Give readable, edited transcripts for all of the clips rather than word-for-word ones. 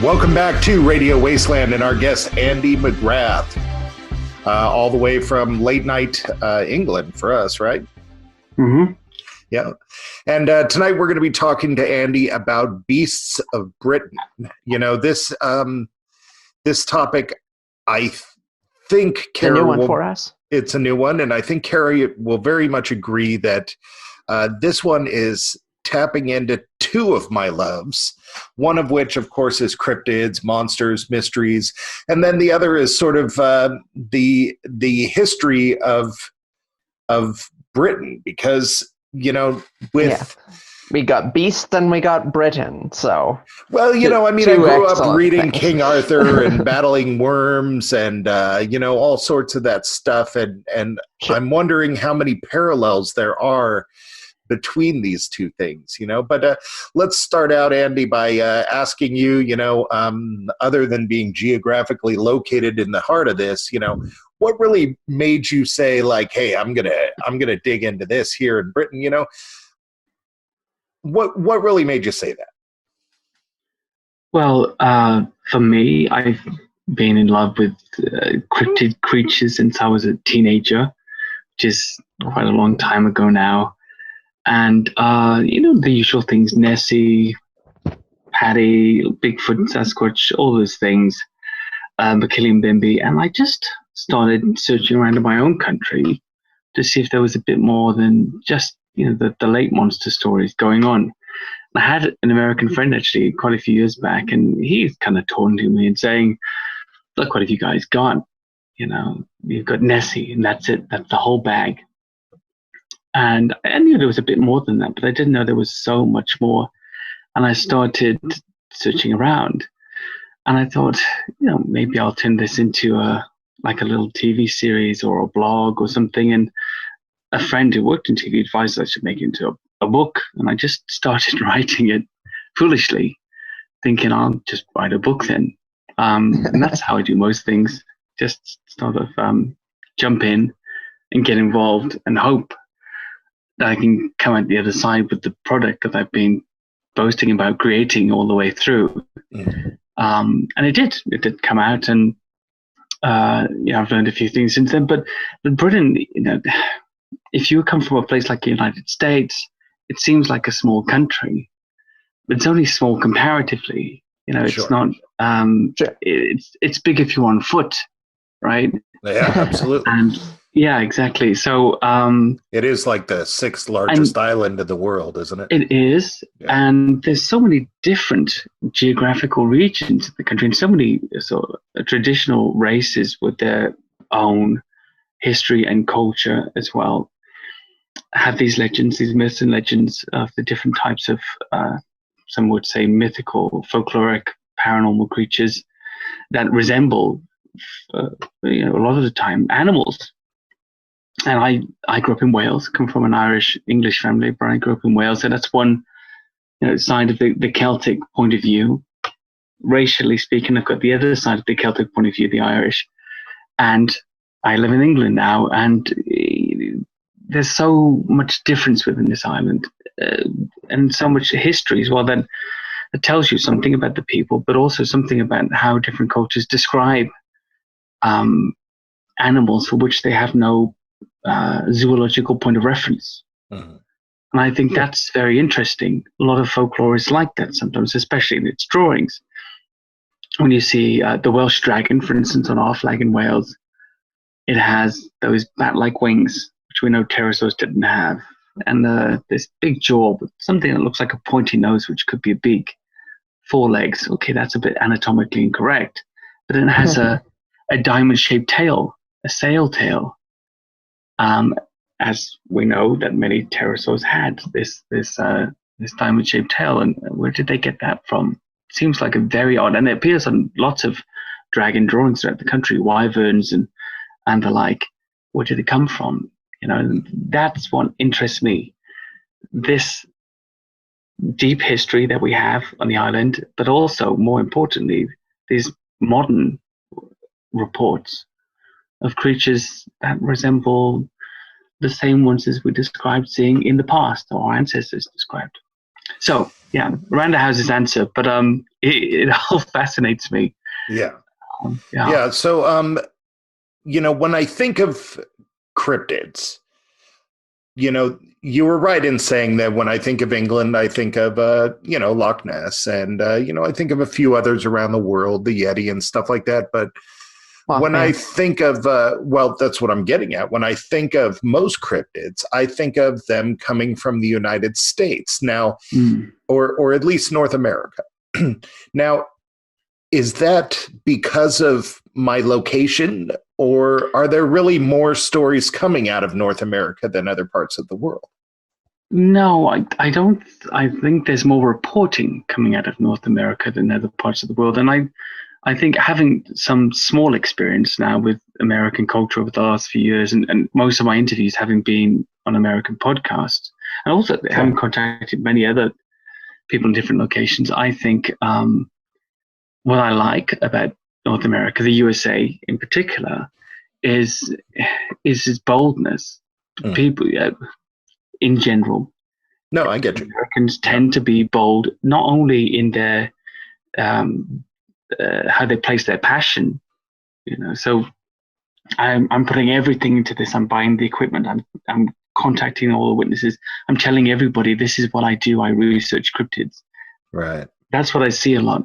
Welcome back to Radio Wasteland and our guest, Andy McGrath, all the way from late night England for us, right? Mm-hmm. Yeah. And tonight we're going to be talking to Andy about beasts of Britain. You know, this topic, I think Kara a new one for us. It's a new one, and I think Kara will very much agree that this one is tapping into two of my loves, one of which, of course, is cryptids, monsters, mysteries, and then the other is sort of the history of Britain, because, you know, with... Yeah. We got Beast and we got Britain, so... Well, you know, I mean, I grew up reading things. King Arthur and battling worms and, you know, all sorts of that stuff, and Sure. I'm wondering how many parallels there are between these two things, you know. But let's start out, Andy, by asking you, you know, other than being geographically located in the heart of this, you know, what really made you say, like, hey, I'm gonna dig into this here in Britain, you know? What really made you say that? Well, for me, I've been in love with cryptid creatures since I was a teenager, which is quite a long time ago now. And, you know, the usual things, Nessie, Paddy, Bigfoot, Sasquatch, all those things, Achille Bimby. And I just started searching around in my own country to see if there was a bit more than just, you know, the late monster stories going on. I had an American friend actually quite a few years back, and he's kind of taunting me and saying, look, what have you guys got? You know, you've got Nessie, and that's it. That's the whole bag. And I knew there was a bit more than that, but I didn't know there was so much more. And I started searching around, and I thought, you know, maybe I'll turn this into a little TV series or a blog or something. And a friend who worked in TV advised I should make it into a book. And I just started writing it foolishly, thinking I'll just write a book then. And that's how I do most things. Just sort of jump in and get involved and hope that I can come out the other side with the product that I've been boasting about creating all the way through. Mm-hmm. And it did come out, and yeah, I've learned a few things since then. But Britain, you know, if you come from a place like the United States, it seems like a small country, but it's only small comparatively. You know, it's Sure. not. Sure. It's big if you're on foot, right? Yeah, absolutely. And yeah, exactly. So It is like the sixth largest island in the world, isn't it? it is, Yeah. and there's so many different geographical regions of the country, and so many traditional races with their own history and culture as well. Have these legends, these myths and legends of the different types of, some would say, mythical, folkloric, paranormal creatures that resemble, you know, a lot of the time, animals. And I grew up in Wales, come from an Irish-English family, but I grew up in Wales, and that's one, you know, side of the Celtic point of view. Racially speaking, I've got the other side of the Celtic point of view, the Irish. And I live in England now, and there's so much difference within this island, and so much history as well that it tells you something about the people, but also something about how different cultures describe animals for which they have no zoological point of reference. Mm-hmm. And I think that's very interesting. A lot of folklore is like that sometimes, especially in its drawings. When you see the Welsh dragon, for instance, on our flag in Wales, it has those bat-like wings, which we know pterosaurs didn't have, and this big jaw with something that looks like a pointy nose, which could be a beak, 4 legs. Okay, that's a bit anatomically incorrect, but it has a diamond-shaped tail, a sail tail. As we know that many pterosaurs had this diamond-shaped tail, and where did they get that from? It seems like a very odd, and it appears on lots of dragon drawings throughout the country, wyverns and the like. Where did it come from? You know, that's what interests me. This deep history that we have on the island, but also, more importantly, these modern reports of creatures that resemble the same ones as we described seeing in the past, or our ancestors described. So yeah, around the house's answer, but it all fascinates me. Yeah. Yeah. Yeah. So, when I think of cryptids, you were right in saying that when I think of England, I think of, Loch Ness, and, I think of a few others around the world, the Yeti and stuff like that. But when I think of, that's what I'm getting at. When I think of most cryptids, I think of them coming from the United States now, or at least North America. Now, is that because of my location, or are there really more stories coming out of North America than other parts of the world? No, I don't. I think there's more reporting coming out of North America than other parts of the world. And I think having some small experience now with American culture over the last few years, and most of my interviews having been on American podcasts, and also having contacted many other people in different locations, I think what I like about North America, the USA in particular, is its boldness. People, in general, no, I get you. Americans tend to be bold, not only in their how they place their passion, So I'm putting everything into this. I'm buying the equipment. I'm contacting all the witnesses. I'm telling everybody this is what I do. I research cryptids. Right. That's what I see a lot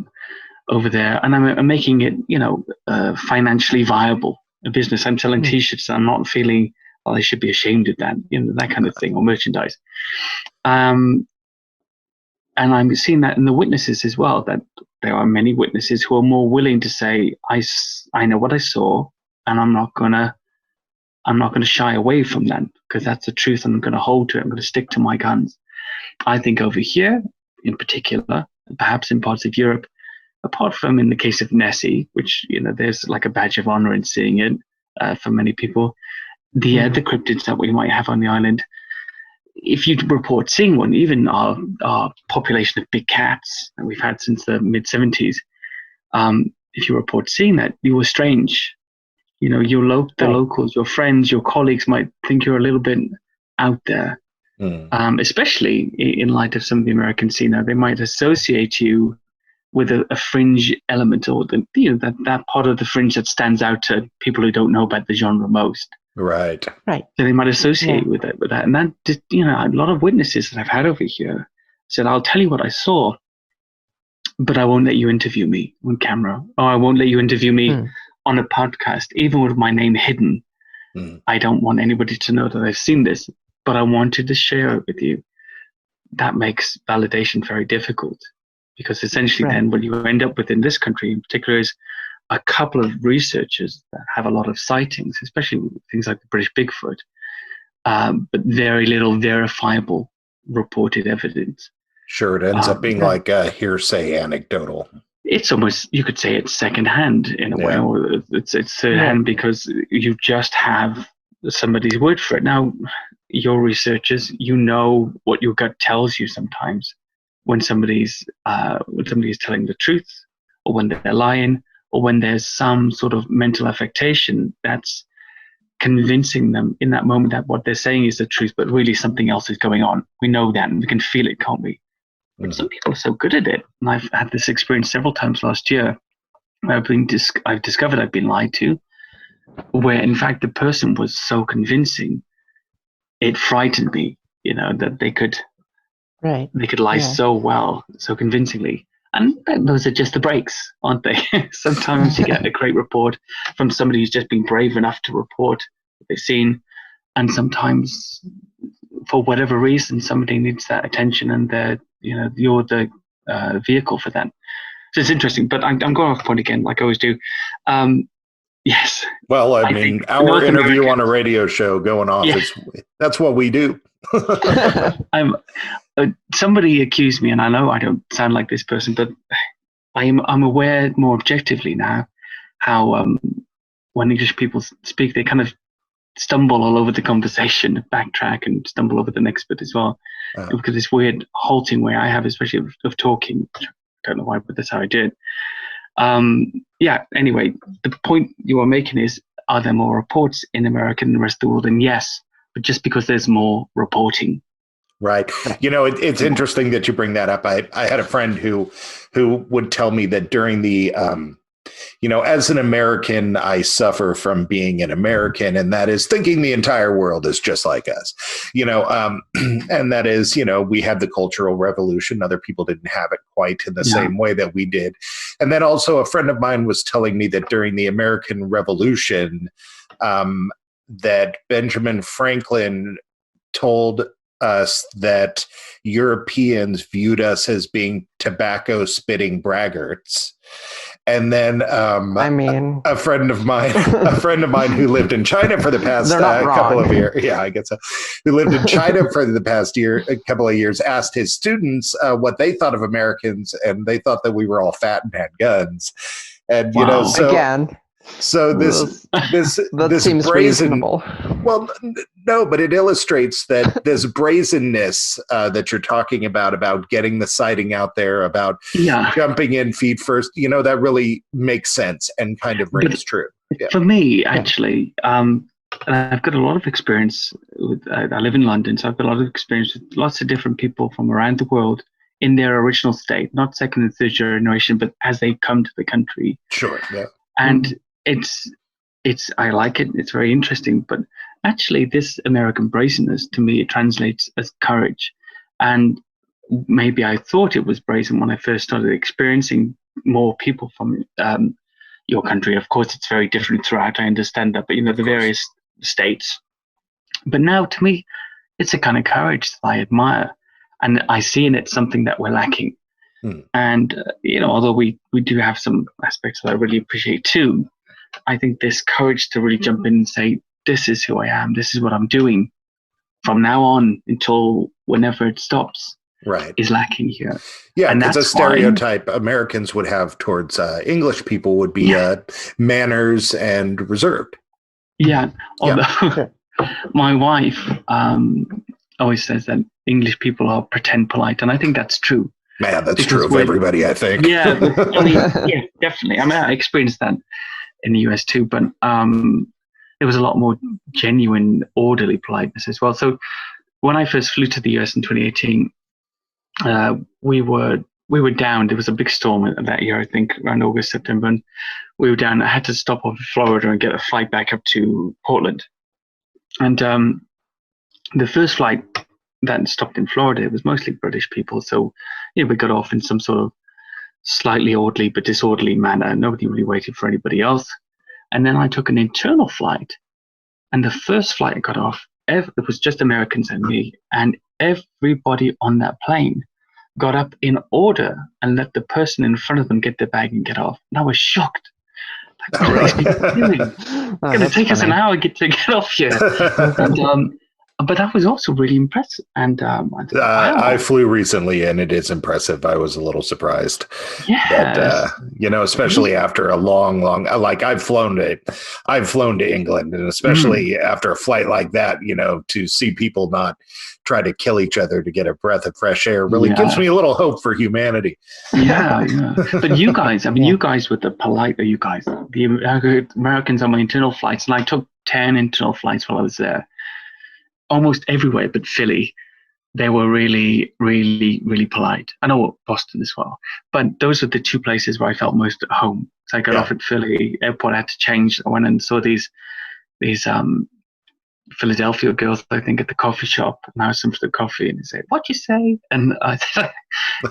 over there, and I'm making it, financially viable, a business. I'm selling T-shirts. I'm not feeling, I should be ashamed of that, that kind of thing, or merchandise. And I'm seeing that in the witnesses as well, that there are many witnesses who are more willing to say, I know what I saw, and I'm not gonna shy away from that, because that's the truth, and I'm gonna hold to it. I'm gonna stick to my guns. I think over here, in particular, perhaps in parts of Europe, apart from in the case of Nessie, which, there's like a badge of honor in seeing it for many people, the cryptids that we might have on the island, if you report seeing one, even our population of big cats that we've had since the mid-70s, if you report seeing that, you were strange. The locals, your friends, your colleagues might think you're a little bit out there, especially in light of some of the American scene. Now, they might associate you with a fringe element, or that part of the fringe that stands out to people who don't know about the genre most. Right. So they might associate with that, and that a lot of witnesses that I've had over here said, "I'll tell you what I saw, but I won't let you interview me on camera, or I won't let you interview me on a podcast, even with my name hidden. I don't want anybody to know that I've seen this, but I wanted to share it with you." That makes validation very difficult, because essentially then what you end up with in this country in particular is a couple of researchers that have a lot of sightings, especially things like the British Bigfoot, but very little verifiable reported evidence. Sure, it ends up being like a hearsay, anecdotal. It's almost, you could say it's secondhand in a way, or it's third hand, because you just have somebody's word for it. Now, your researchers, what your gut tells you sometimes when somebody's telling the truth, or when they're lying, or when there's some sort of mental affectation that's convincing them in that moment that what they're saying is the truth, but really something else is going on. We know that, and we can feel it, can't we? But some people are so good at it, and I've had this experience several times last year. I've discovered I've been lied to, where in fact the person was so convincing, it frightened me. That they could lie so well, so convincingly. And those are just the breaks, aren't they? Sometimes you get a great report from somebody who's just been brave enough to report what they've seen, and sometimes, for whatever reason, somebody needs that attention, and you're the vehicle for that. So it's interesting, but I'm going off point again, like I always do. Yes. Well, I mean, our interview on a radio show going off that's what we do. Somebody accused me, and I know I don't sound like this person, but I'm aware more objectively now how when English people speak, they kind of stumble all over the conversation, backtrack, and stumble over the next bit as well. Because this weird halting way I have, especially of talking. I don't know why, but that's how I did. Anyway, the point you are making is, are there more reports in America than the rest of the world? And yes, but just because there's more reporting Right. It's interesting that you bring that up. I had a friend who would tell me that during the, as an American, I suffer from being an American, and that is thinking the entire world is just like us, and that is, we had the Cultural Revolution. Other people didn't have it quite in the same way that we did. And then also a friend of mine was telling me that during the American Revolution, that Benjamin Franklin told us that Europeans viewed us as being tobacco spitting braggarts. And then a friend of mine who lived in China for the past couple of years, I guess so, who lived in China for the past couple of years, asked his students what they thought of Americans, and they thought that we were all fat and had guns. And so this seems brazen, reasonable. Well, no, but it illustrates that this brazenness that you're talking about getting the sighting out there, about jumping in feet first, that really makes sense and kind of rings true. Yeah. For me, actually, and I've got a lot of experience with, I live in London, so I've got a lot of experience with lots of different people from around the world in their original state, not second and third generation, but as they come to the country. Sure, yeah. And I like it. It's very interesting. But actually, this American brazenness, to me, it translates as courage. And maybe I thought it was brazen when I first started experiencing more people from your country. Of course, it's very different throughout. I understand that. But, the various states. But now, to me, it's a kind of courage that I admire. And I see in it something that we're lacking. And, although we do have some aspects that I really appreciate too, I think this courage to really jump in and say, this is who I am, this is what I'm doing from now on until whenever it stops, is lacking here. Yeah, and that's a stereotype Americans would have towards English people would be manners and reserved. Yeah, although my wife always says that English people are pretend polite, and I think that's true. Man, that's true of everybody, I think. Yeah, definitely. I mean, I experienced that in the US too, but there was a lot more genuine, orderly politeness as well. So when I first flew to the US in 2018, we were down. There was a big storm that year, I think, around August, September, and we were down. I had to stop off in Florida and get a flight back up to Portland. And the first flight that stopped in Florida, it was mostly British people. So we got off in some sort of slightly orderly but disorderly manner. Nobody really waited for anybody else. And then I took an internal flight. And the first flight I got off, it was just Americans and me. And everybody on that plane got up in order and let the person in front of them get their bag and get off. And I was shocked. Like, what are these people doing? It's going to take us an hour to get off here. And, but that was also really impressive. And I thought, wow. I flew recently, and it is impressive. I was a little surprised. Yeah. Especially after a long, like I've flown to England, and especially after a flight like that, to see people not try to kill each other to get a breath of fresh air really gives me a little hope for humanity. Yeah. But you guys, you guys were the polite, the Americans on my internal flights, and I took 10 internal flights while I was there. Almost everywhere but Philly, they were really, really, really polite. I know Boston as well, but those were the two places where I felt most at home. So I got off at Philly airport. I had to change. I went and saw these Philadelphia girls, I think, at the coffee shop, and I asked them for the coffee, and they said, "What you say?" And I said,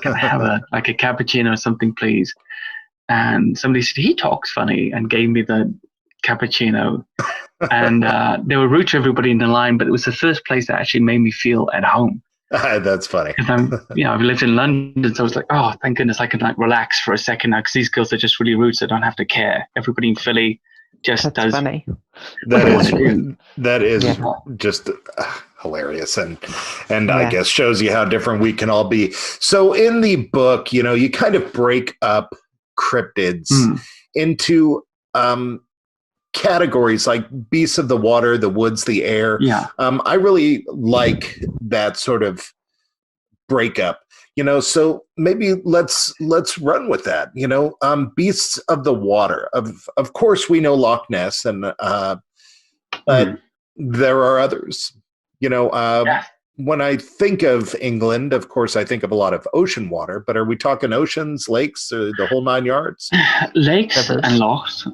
"Can I have a cappuccino or something, please?" And somebody said, "He talks funny," and gave me the cappuccino. And they were rude to everybody in the line, but it was the first place that actually made me feel at home. That's funny. I've lived in London, so I was like, oh, thank goodness I can relax for a second now, because these girls are just really rude, so I don't have to care. Everybody in Philly just does. Funny. That is just hilarious, and I guess shows you how different we can all be. So in the book, you kind of break up cryptids into categories like beasts of the water, the woods, the air. I really like that sort of breakup, so maybe let's run with that. Beasts of the water, of course we know Loch Ness, and but there are others. when I think of England, of course, I think of a lot of ocean water, but are we talking oceans, lakes, the whole 9 yards? Lakes and lochs,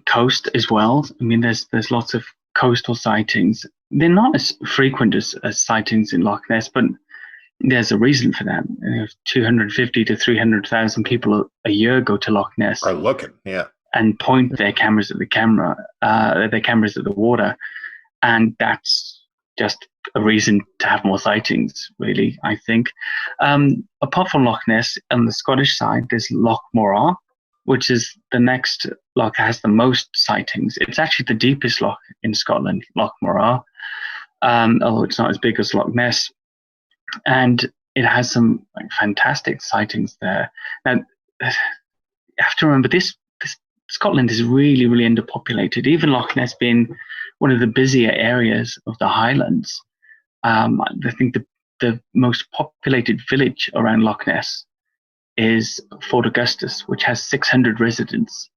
coast as well. I mean, there's lots of coastal sightings. They're not as frequent as sightings in Loch Ness, but there's a reason for that. 250 to 300,000 people a year go to Loch Ness. Are looking, yeah. And point their cameras at the water. And that's just a reason to have more sightings, really, I think. Apart from Loch Ness, on the Scottish side, there's Loch Morar, which is the next loch that has the most sightings. It's actually the deepest loch in Scotland, Loch Morar, although it's not as big as Loch Ness. And it has some fantastic sightings there. Now, you have to remember, this Scotland is really, really underpopulated. Even Loch Ness being one of the busier areas of the Highlands. I think the most populated village around Loch Ness is Fort Augustus, which has 600 residents.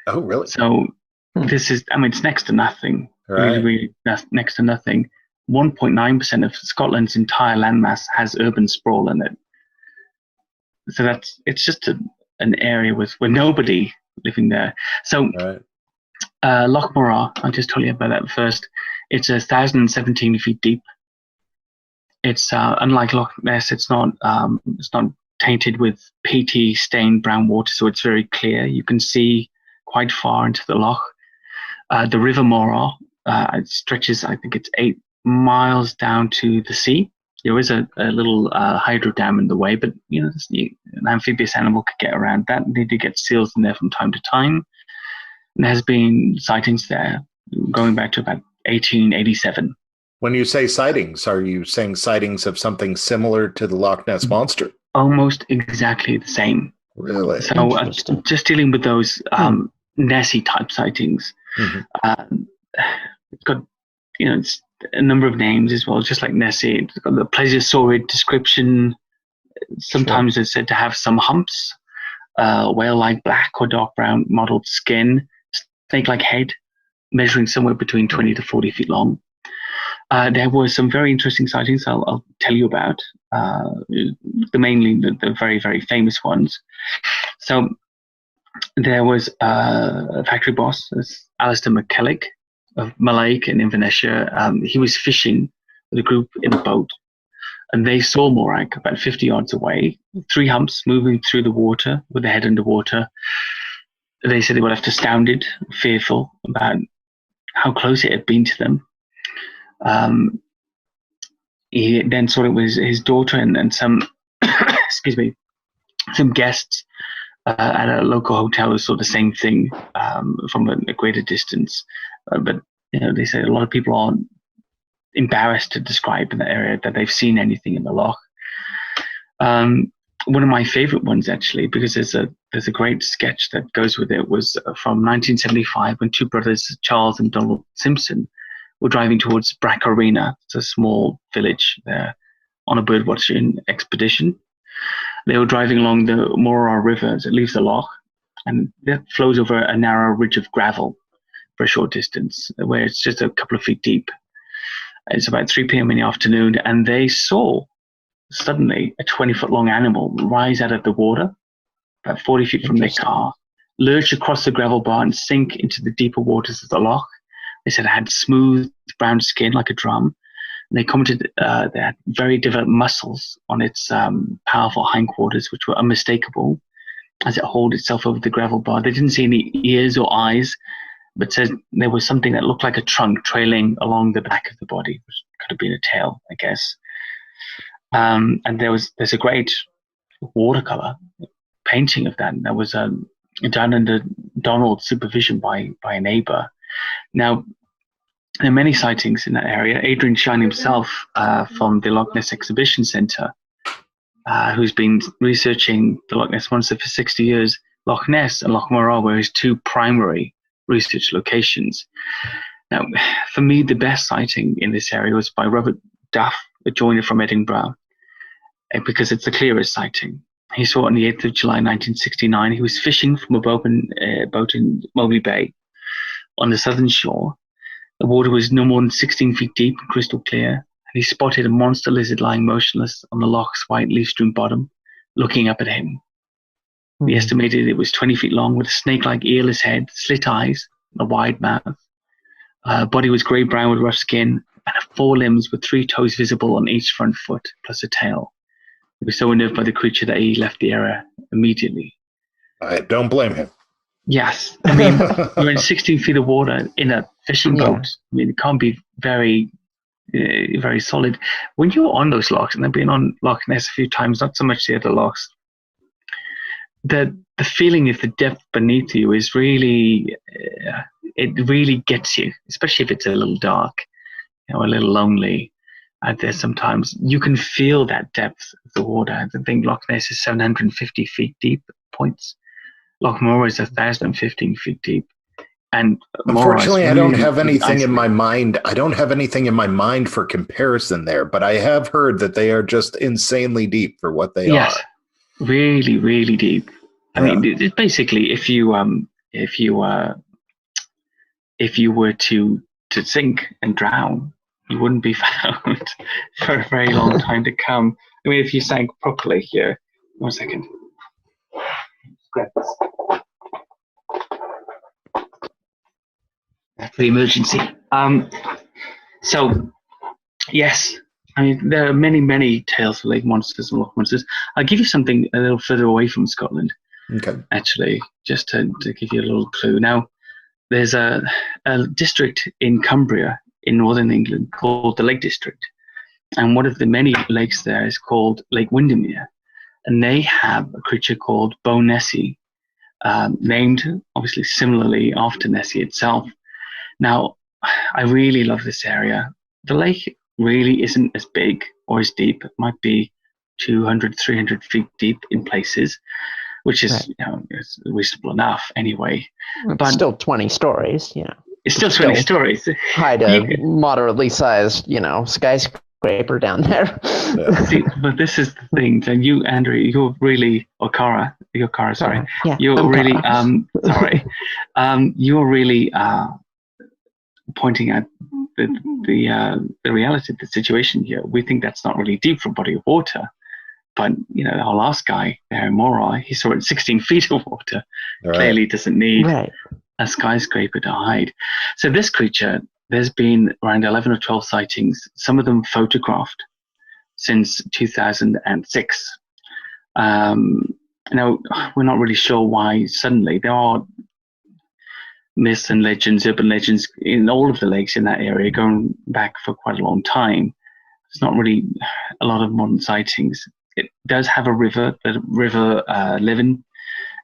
Oh, really? So this is, it's next to nothing. Right. Really, next to nothing. 1.9% of Scotland's entire landmass has urban sprawl in it. So it's just an area with nobody living there. So Loch Morar, I'll just tell you about that first. It's 1,017 feet deep. It's unlike Loch Ness. It's not tainted with peaty stained brown water, so it's very clear. You can see quite far into the loch. The River Morar it stretches, I think it's 8 miles down to the sea. There is a little hydro dam in the way, but an amphibious animal could get around that. They do get seals in there from time to time. And there has been sightings there going back to about 1887. When you say sightings, are you saying sightings of something similar to the Loch Ness Monster? Almost exactly the same. Really? So just dealing with those Nessie type sightings. Mm-hmm. It's got it's a number of names as well, just like Nessie. It's got the plesiosaurid description. Sometimes it's said to have some humps, whale-like black or dark brown mottled skin, snake-like head, measuring somewhere between 20 to 40 feet long. There were some very interesting sightings I'll tell you about, mainly the very, very famous ones. So there was a factory boss, Alistair McKellick of Mallaig in Inverness. He was fishing with a group in a boat, and they saw Morag about 50 yards away, 3 humps moving through the water with the head underwater. They said they were left astounded, fearful about how close it had been to them. He then saw it was his daughter and some, some guests at a local hotel who saw the same thing from a greater distance. But they said a lot of people are embarrassed to describe in the area that they've seen anything in the loch. One of my favorite ones, actually, because there's a great sketch that goes with it, was from 1975 when 2 brothers, Charles and Donald Simpson, were driving towards Brack Arena. It's a small village there on a birdwatching expedition. They were driving along the Morar River as it leaves the loch, and that flows over a narrow ridge of gravel for a short distance, where it's just a couple of feet deep. It's about 3 p.m. in the afternoon, and they saw suddenly a 20-foot-long animal rise out of the water, about 40 feet from their car, lurch across the gravel bar and sink into the deeper waters of the loch. They said it had smooth brown skin like a drum. And they commented that it had very developed muscles on its powerful hindquarters, which were unmistakable as it hauled itself over the gravel bar. They didn't see any ears or eyes, but said there was something that looked like a trunk trailing along the back of the body, which could have been a tail, I guess. And there's a great watercolor painting of that. That was done under Donald's supervision by a neighbor. Now, there are many sightings in that area. Adrian Shine himself from the Loch Ness Exhibition Centre, who's been researching the Loch Ness Monster for 60 years. Loch Ness and Loch Morar were his 2 primary research locations. Now, for me, the best sighting in this area was by Robert Duff, a joiner from Edinburgh, because it's the clearest sighting. He saw it on the 8th of July 1969. He was fishing from a boat in Mobley Bay on the southern shore. The water was no more than 16 feet deep and crystal clear, he spotted a monster lizard lying motionless on the loch's white leaf-strewn bottom, looking up at him. He estimated it was 20 feet long, with a snake-like earless head, slit eyes, and a wide mouth. Body was grey-brown with rough skin, and 4 limbs with 3 toes visible on each front foot, plus a tail. He was so unnerved by the creature that he left the area immediately. I don't blame him. Yes. I mean, you're in 16 feet of water in a fishing boat. I mean, it can't be very, very solid. When you're on those lochs, and I've been on Loch Ness a few times, not so much the other lochs, the feeling of the depth beneath you is really, it really gets you, especially if it's a little dark, a little lonely. There's sometimes you can feel that depth of the water. I think Loch Ness is 750 feet deep at points. Loch Morar is 1,015 feet deep. And unfortunately, really, I don't have anything in my mind. I don't have anything in my mind for comparison there, but I have heard that they are just insanely deep for what they are. Really, really deep. I mean, it's basically if you were to sink and drown, you wouldn't be found for a very long time to come. I mean, if you sank properly here, 1 second. Grab this. For the emergency. So, yes, I mean, there are many, many tales of lake monsters and loch monsters. I'll give you something a little further away from Scotland, actually, just to give you a little clue. Now, there's a district in Cumbria in northern England called the Lake District. And one of the many lakes there is called Lake Windermere. And they have a creature called Beau Nessie, named obviously similarly after Nessie itself. Now, I really love this area. The lake really isn't as big or as deep. It might be 200, 300 feet deep in places, which is is reasonable enough anyway. But still 20 stories, It's still 20 stories. Hide a moderately sized, skyscraper down there. See, but this is the thing. And you, Andrew, you're really, or Cara, sorry. You're really, sorry. You're really pointing out the reality of the situation here. We think that's not really deep for a body of water. But, our last guy there in Moray, he saw it 16 feet of water. Right. Clearly doesn't need a skyscraper to hide. So this creature, there's been around 11 or 12 sightings, some of them photographed since 2006. Now, we're not really sure why suddenly. There are myths and legends, urban legends in all of the lakes in that area going back for quite a long time. There's not really a lot of modern sightings. It does have a river, the River Leven,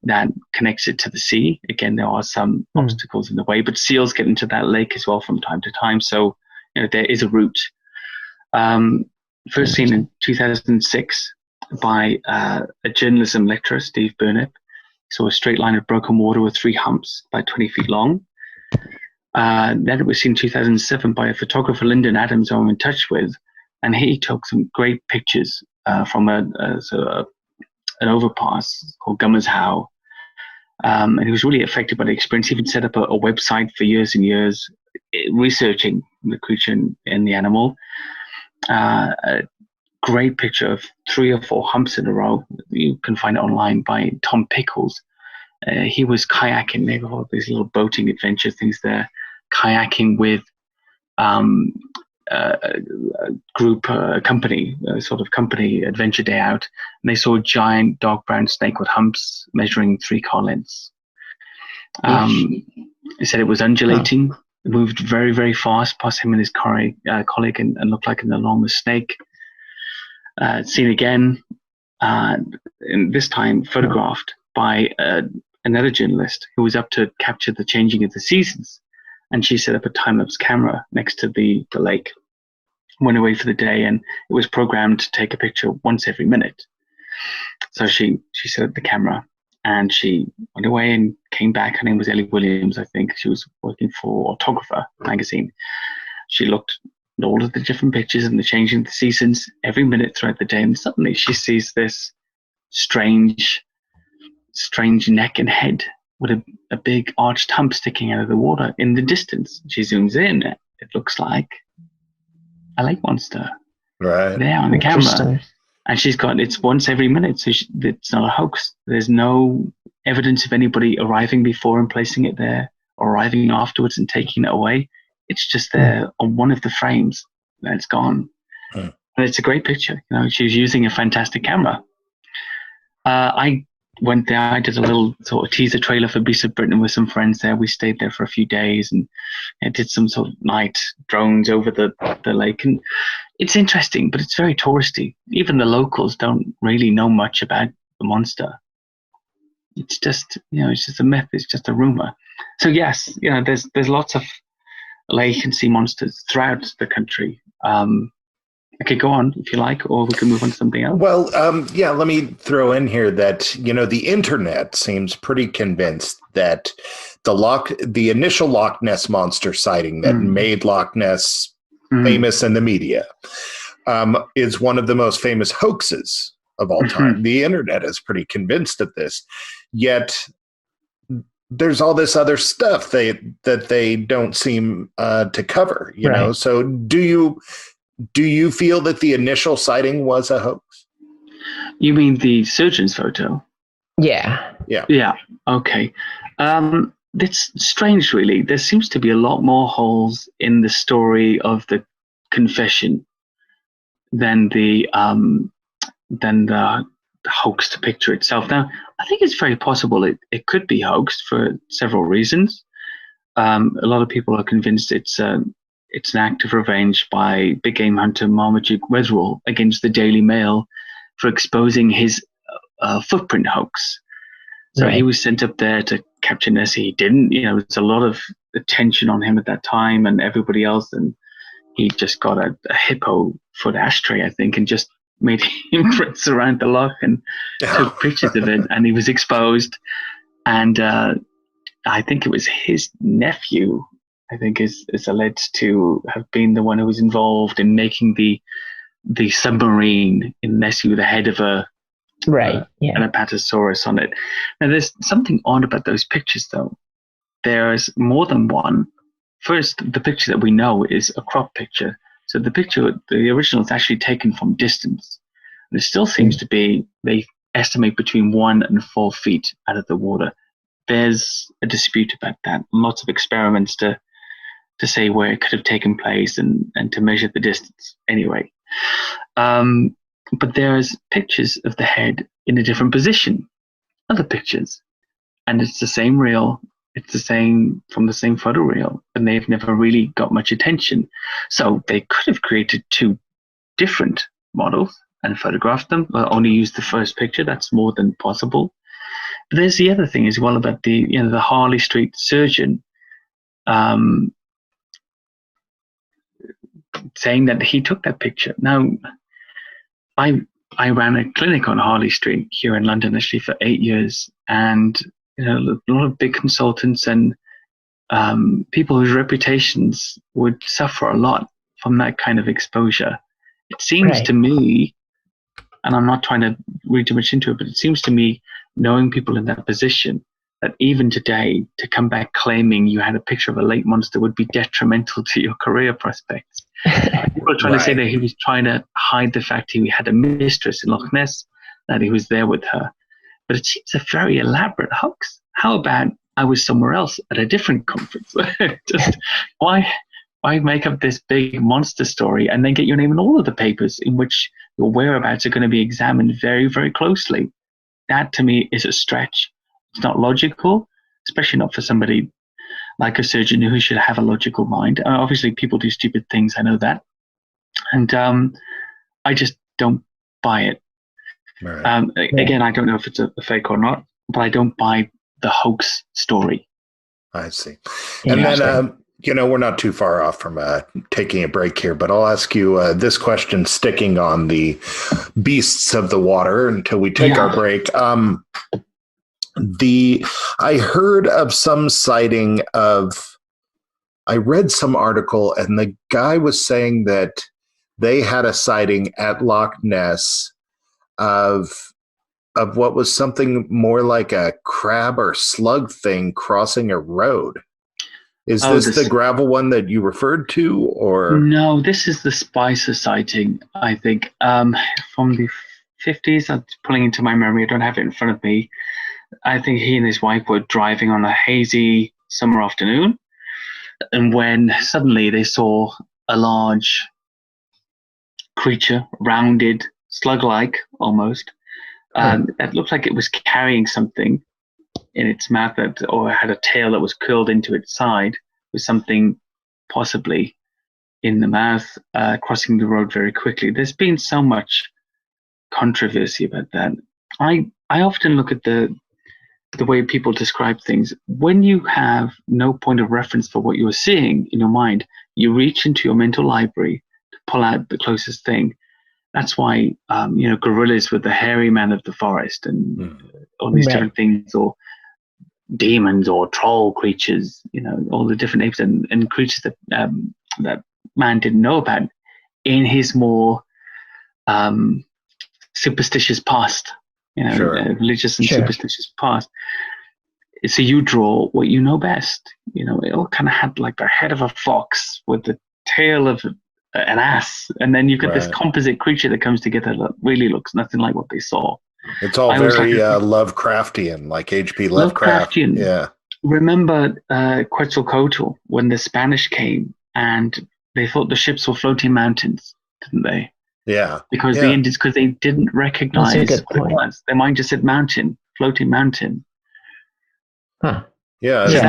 that connects it to the sea. Again, there are some obstacles in the way, but seals get into that lake as well from time to time. So, there is a route. First seen in 2006 by a journalism lecturer, Steve Burnip. Saw a straight line of broken water with 3 humps, about 20 feet long. Then it was seen in 2007 by a photographer, Lyndon Adams, who I'm in touch with, and he took some great pictures from an overpass called Gummers How. And he was really affected by the experience. He even set up a website for years and years, researching the creature and the animal. A great picture of 3 or 4 humps in a row. You can find it online by Tom Pickles. He was kayaking. They got these little boating adventure things there, kayaking with a group, company, sort of company adventure day out, and they saw a giant dark brown snake with humps measuring 3 car lengths. They said it was undulating. It moved very, very fast past him and his colleague and looked like an enormous snake. Seen again, and this time photographed by another journalist who was up to capture the changing of the seasons. And she set up a time-lapse camera next to the lake, went away for the day, and it was programmed to take a picture once every minute. So she set up the camera, and she went away and came back. Her name was Ellie Williams, I think. She was working for Autographer magazine. She looked at all of the different pictures and the changing of the seasons every minute throughout the day, and suddenly she sees this strange neck and head with a big arched hump sticking out of the water in the distance. She zooms in. It looks like a lake monster Right. there on the camera. And she's got, it's once every minute, so it's not a hoax. There's no evidence of anybody arriving before and placing it there, or arriving afterwards and taking it away. It's just there on one of the frames, and it's gone. And it's a great picture. You know, she was using a fantastic camera. I went there. I did a little sort of teaser trailer for Beasts of Britain with some friends there. We stayed there for a few days and did some sort of night drones over the lake. And it's interesting, but it's very touristy. Even the locals don't really know much about the monster. It's just, you know, it's just a myth. It's just a rumor. So yes, you know, there's lots of lake and sea monsters throughout the country. I could go on if you like, or we can move on to something else. Well, yeah, let me throw in here that, you know, the internet seems pretty convinced that the initial Loch Ness monster sighting that made Loch Ness famous in the media is one of the most famous hoaxes of all time. The internet is pretty convinced of this, yet there's all this other stuff that they don't seem to cover, you know? So do you feel that the initial sighting was a hoax? You mean the surgeon's photo? Yeah. Okay. It's strange, really. There seems to be a lot more holes in the story of the confession than the hoaxed picture itself. Now, I think it's very possible it could be hoaxed for several reasons. A lot of people are convinced it's an act of revenge by big game hunter Marmaduke Wetherell against the Daily Mail for exposing his footprint hoax. So he was sent up there to capture Nessie. He didn't. You know, there's a lot of attention on him at that time and everybody else. And he just got a hippo foot ashtray, I think, and just made imprints around the loch and took pictures of it. And he was exposed. And I think it was his nephew, I think, is alleged to have been the one who was involved in making the submarine in Nessie with the head of an Apatosaurus on it. Now, there's something odd about those pictures, though. There's more than one. First, the picture that we know is a crop picture. So the original is actually taken from distance. And it still seems to be, they estimate between 1 and 4 feet out of the water. There's a dispute about that. Lots of experiments to say where it could have taken place and to measure the distance. Anyway, but there's pictures of the head in a different position, other pictures, and it's the same reel. It's the same from the same photo reel, and they've never really got much attention. So they could have created 2 different models and photographed them, but only used the first picture. That's more than possible. But there's the other thing as well about the Harley Street surgeon saying that he took that picture. Now, I ran a clinic on Harley Street here in London actually for 8 years, and a lot of big consultants and people whose reputations would suffer a lot from that kind of exposure. It seems to me, and I'm not trying to read too much into it, but it seems to me, knowing people in that position, that even today, to come back claiming you had a picture of a lake monster would be detrimental to your career prospects. People are trying to say that he was trying to hide the fact he had a mistress in Loch Ness, that he was there with her. But it seems a very elaborate hoax. How about I was somewhere else at a different conference? Just why make up this big monster story and then get your name in all of the papers in which your whereabouts are going to be examined very, very closely? That to me is a stretch. It's not logical, especially not for somebody like a surgeon who should have a logical mind. Obviously, people do stupid things. I know that. And I just don't buy it. Right. Again, I don't know if it's a fake or not, but I don't buy the hoax story. I see. And then, we're not too far off from taking a break here, but I'll ask you this question, sticking on the beasts of the water until we take our break. I heard of some sighting I read some article, and the guy was saying that they had a sighting at Loch Ness of what was something more like a crab or slug thing crossing a road. Is this the gravel one that you referred to, or? No, this is the Spicer sighting, I think, from the 50s. I'm pulling into my memory. I don't have it in front of me. I think he and his wife were driving on a hazy summer afternoon, and when suddenly they saw a large creature, rounded, slug-like almost. It looked like it was carrying something in its mouth, or had a tail that was curled into its side, with something possibly in the mouth, crossing the road very quickly. There's been so much controversy about that. I often look at the way people describe things. When you have no point of reference for what you're seeing in your mind, you reach into your mental library to pull out the closest thing. That's why, gorillas with the hairy man of the forest and all these different things, or demons or troll creatures, all the different names and creatures that man didn't know about in his more superstitious past, religious and superstitious past. So you draw what you know best. It all kind of had like the head of a fox with the tail of an ass, and then you've got this composite creature that comes together that really looks nothing like what they saw. It's all very Lovecraftian, like H.P. Lovecraft. Yeah. Remember Quetzalcoatl when the Spanish came and they thought the ships were floating mountains, didn't they? Yeah. Because the Indians, because they didn't recognize what it was. Their mind just said mountain, floating mountain. Huh. Yeah, so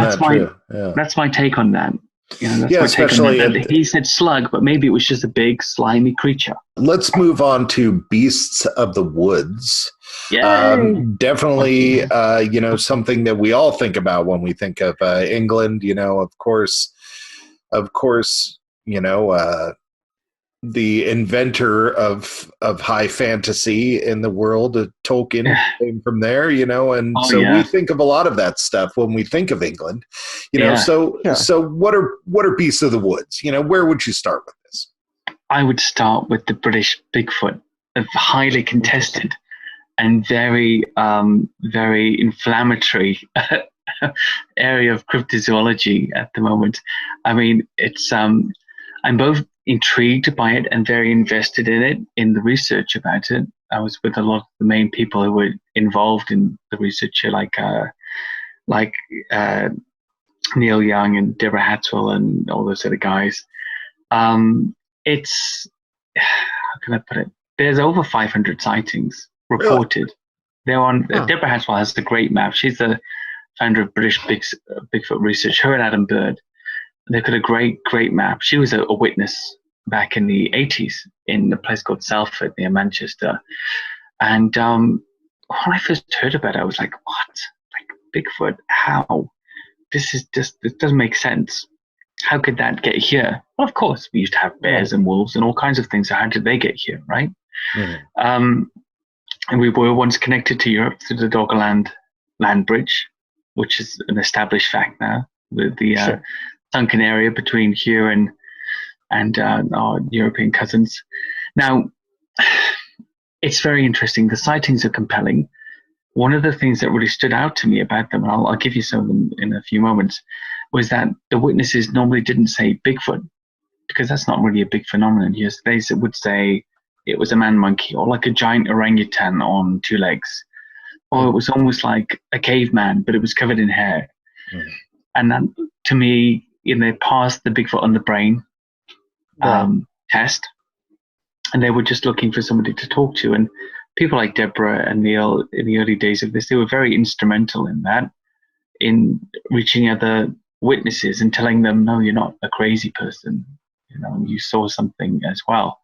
that's my take on that. Especially he said slug, but maybe it was just a big slimy creature. Let's move on to beasts of the woods. Definitely, something that we all think about when we think of England. Of course, the inventor of high fantasy in the world, Tolkien, came from there, we think of a lot of that stuff when we think of England, So what are beasts of the woods? Where would you start with this? I would start with the British Bigfoot, a highly contested and very, very inflammatory area of cryptozoology at the moment. I mean, it's I'm both intrigued by it and very invested in it, in the research about it. I was with a lot of the main people who were involved in the research, like Neil Young and Deborah Hatwell and all those other guys. It's, how can I put it? There's over 500 sightings reported. Really? They're on. Deborah Hatwell has the great map. She's the founder of British Bigfoot Research. Her and Adam Bird. They've got a great map. She was a witness back in the 80s in a place called Salford near Manchester. And when I first heard about it, I was like, what? Like Bigfoot? How? It doesn't make sense. How could that get here? Well, of course, we used to have bears and wolves and all kinds of things. So how did they get here, right? Mm-hmm. And we were once connected to Europe through the Doggerland land bridge, which is an established fact now, with the sunken area between here and our European cousins. Now, it's very interesting. The sightings are compelling. One of the things that really stood out to me about them, and I'll give you some of them in a few moments, was that the witnesses normally didn't say Bigfoot, because that's not really a big phenomenon here. So they would say it was a man monkey, or like a giant orangutan on two legs, or it was almost like a caveman, but it was covered in hair. And that, to me, they passed the Bigfoot on the brain test, and they were just looking for somebody to talk to. And people like Deborah and Neil, in the early days of this, they were very instrumental in that, in reaching other witnesses and telling them, no, you're not a crazy person. You saw something as well.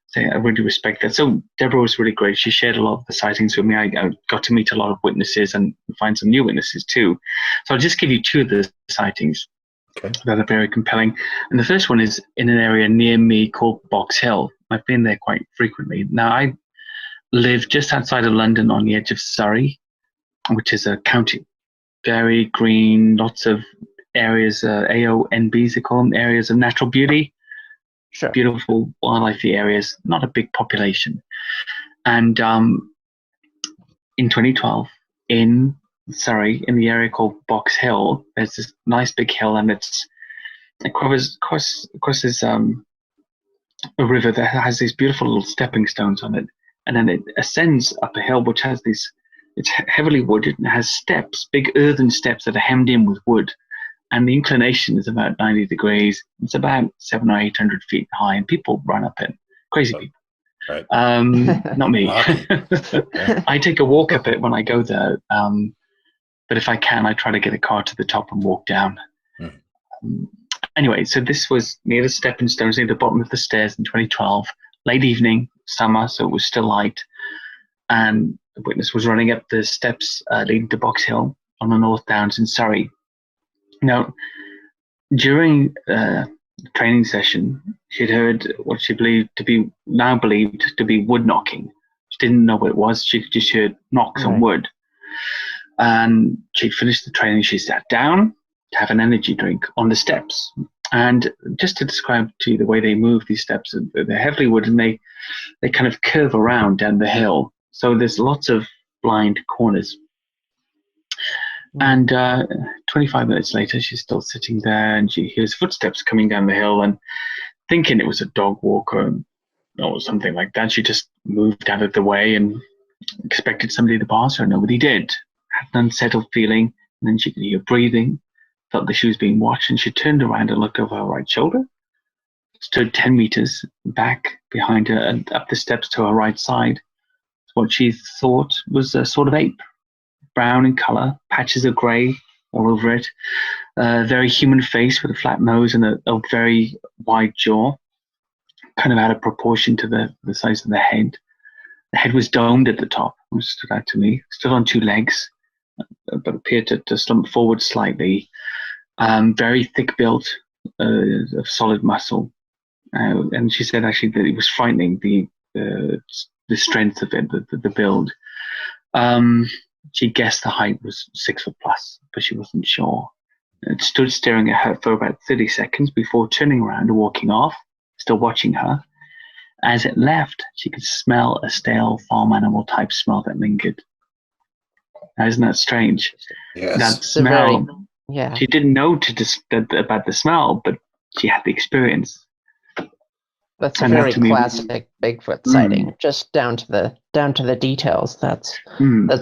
So I really respect that. So Deborah was really great. She shared a lot of the sightings with me. I got to meet a lot of witnesses and find some new witnesses too. So I'll just give you two of the sightings that are very compelling. And the first one is in an area near me called Box Hill. I've been there quite frequently. Now, I live just outside of London on the edge of Surrey, which is a county. Very green, lots of areas, AONBs, they call them, areas of natural beauty. Sure. Beautiful wildlife areas, not a big population. And in 2012, in Surrey, in the area called Box Hill. There's this nice big hill, and it crosses a river that has these beautiful little stepping stones on it, and then it ascends up a hill which has these. It's heavily wooded and it has steps, big earthen steps that are hemmed in with wood, and the inclination is about 90 degrees. It's about 700 or 800 feet high, and people run up it. Crazy people. Right. Not me. I take a walk up it when I go there, but if I can, I try to get a car to the top and walk down. Anyway, so this was near the stepping stones, near the bottom of the stairs in 2012, late evening, summer, so it was still light, and the witness was running up the steps leading to Box Hill on the North Downs in Surrey. Now, during the training session, she'd heard what she believed to be wood knocking. She didn't know what it was. She just heard knocks on wood. And she'd finished the training. She sat down to have an energy drink on the steps. And just to describe to you the way they move these steps, they're heavily wood, and they kind of curve around down the hill. So there's lots of blind corners. And 25 minutes later, she's still sitting there, and she hears footsteps coming down the hill, and thinking it was a dog walker or something like that, she just moved out of the way and expected somebody to pass her. Nobody did. Had an unsettled feeling, and then she could hear breathing, felt that she was being watched, and she turned around and looked over her right shoulder, stood 10 meters back behind her and up the steps to her right side. What she thought was a sort of ape, brown in color, patches of gray all over it, very human face with a flat nose and a very wide jaw, kind of out of proportion to the size of the head. The head was domed at the top, which stood out to me, stood on two legs, but appeared to slump forward slightly, very thick built, of solid muscle. And she said actually that it was frightening, the strength of it, the build. She guessed the height was 6 foot plus, but she wasn't sure. It stood staring at her for about 30 seconds before turning around and walking off, still watching her. As it left, she could smell a stale farm animal type smell that lingered. Now, isn't that strange? Yes. That smell. Yeah. She didn't know about the smell, but she had the experience. That's a very classic Bigfoot sighting, just down to the details. That's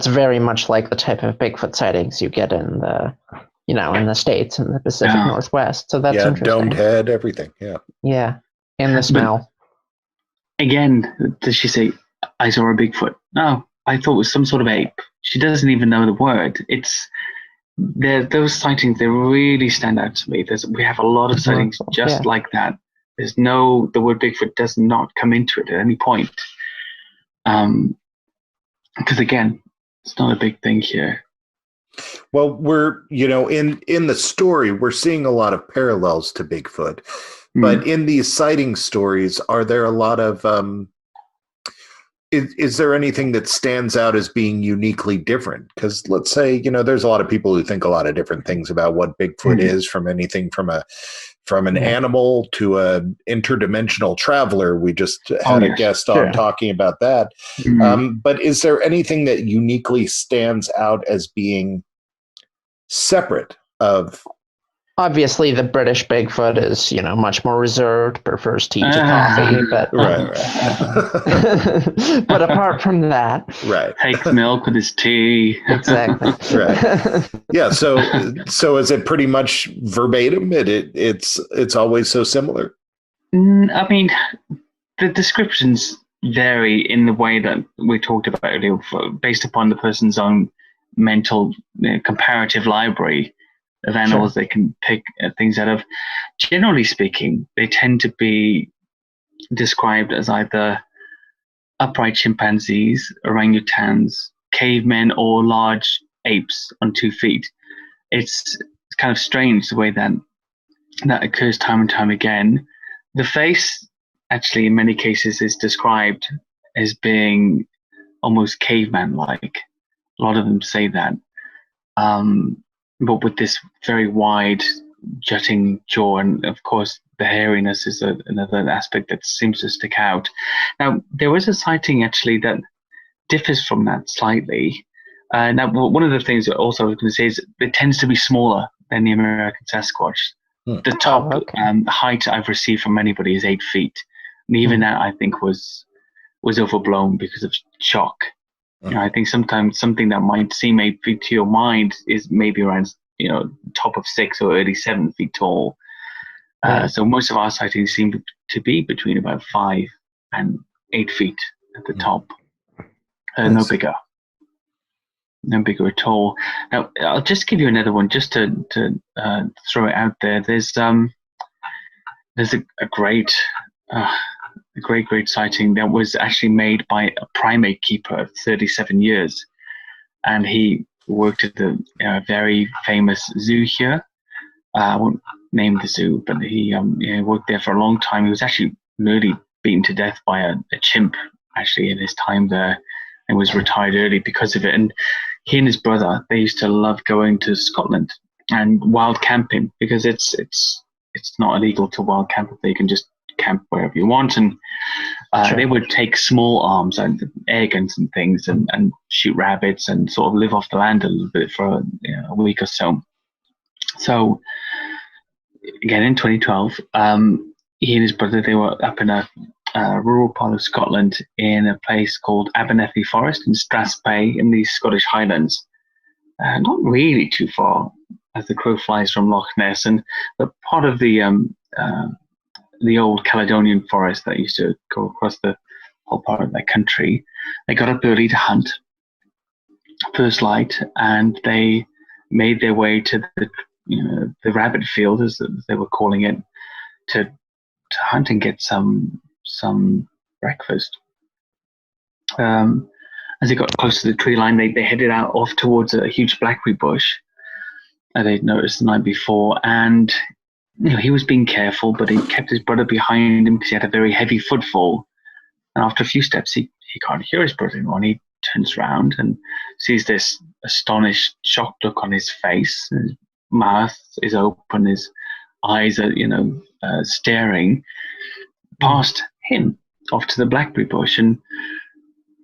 very much like the type of Bigfoot sightings you get in the States and the Pacific Northwest. So that's interesting. Domed head, everything. Yeah. Yeah, and the smell. But again, does she say, "I saw a Bigfoot"? No, I thought it was some sort of ape. She doesn't even know the word. Those sightings, they really stand out to me. We have a lot of sightings just like that. The word Bigfoot does not come into it at any point. Because again, it's not a big thing here. Well, we're, in the story, we're seeing a lot of parallels to Bigfoot. But in these sighting stories, are there a lot of, is there anything that stands out as being uniquely different? Because let's say, there's a lot of people who think a lot of different things about what Bigfoot is, from anything from an animal to an interdimensional traveler. We just had a guest on talking about that. But is there anything that uniquely stands out as being separate of? Obviously, the British Bigfoot is, much more reserved, prefers tea to coffee. But right. But apart from that, takes milk with his tea. Exactly. Right. Yeah. So is it pretty much verbatim? It's always so similar. I mean, the descriptions vary in the way that we talked about earlier, based upon the person's own mental comparative library of animals they can pick things out of. Generally speaking, they tend to be described as either upright chimpanzees, orangutans, cavemen, or large apes on 2 feet. It's kind of strange the way that occurs time and time again. The face, actually, in many cases, is described as being almost caveman-like. A lot of them say that. But with this very wide, jutting jaw, and of course the hairiness is another aspect that seems to stick out. Now, there was a sighting actually that differs from that slightly. Now, one of the things that also I was going to say is it tends to be smaller than the American Sasquatch. The top height I've received from anybody is 8 feet. And even that, I think, was overblown because of shock. I think sometimes something that might seem 8 feet to your mind is maybe around, top of 6 or early 7 feet tall. So most of our sightings seem to be between about 5 and 8 feet at the top. No bigger. No bigger at all. Now, I'll just give you another one just to throw it out there. There's a great sighting that was actually made by a primate keeper of 37 years. And he worked at the very famous zoo here. I won't name the zoo, but he worked there for a long time. He was actually nearly beaten to death by a chimp, actually, in his time there, and was retired early because of it. And he and his brother, they used to love going to Scotland and wild camping, because it's not illegal to wild camp. They can just camp wherever you want, and they would take small arms and air guns and things and shoot rabbits and sort of live off the land a little bit for a week or so. So again, in 2012, he and his brother, they were up in a rural part of Scotland in a place called Abernethy Forest in Strathspey in the Scottish Highlands. Not really too far as the crow flies from Loch Ness, and but part of the old Caledonian forest that used to go across the whole part of that country. They got up early to hunt, first light, and they made their way to the rabbit field, as they were calling it, to hunt and get some breakfast. As they got close to the tree line, they headed out off towards a huge blackberry bush that they'd noticed the night before, and he was being careful, but he kept his brother behind him because he had a very heavy footfall. And after a few steps, he can't hear his brother anymore. And he turns around and sees this astonished, shocked look on his face. His mouth is open, his eyes are, staring past him off to the blackberry bush. And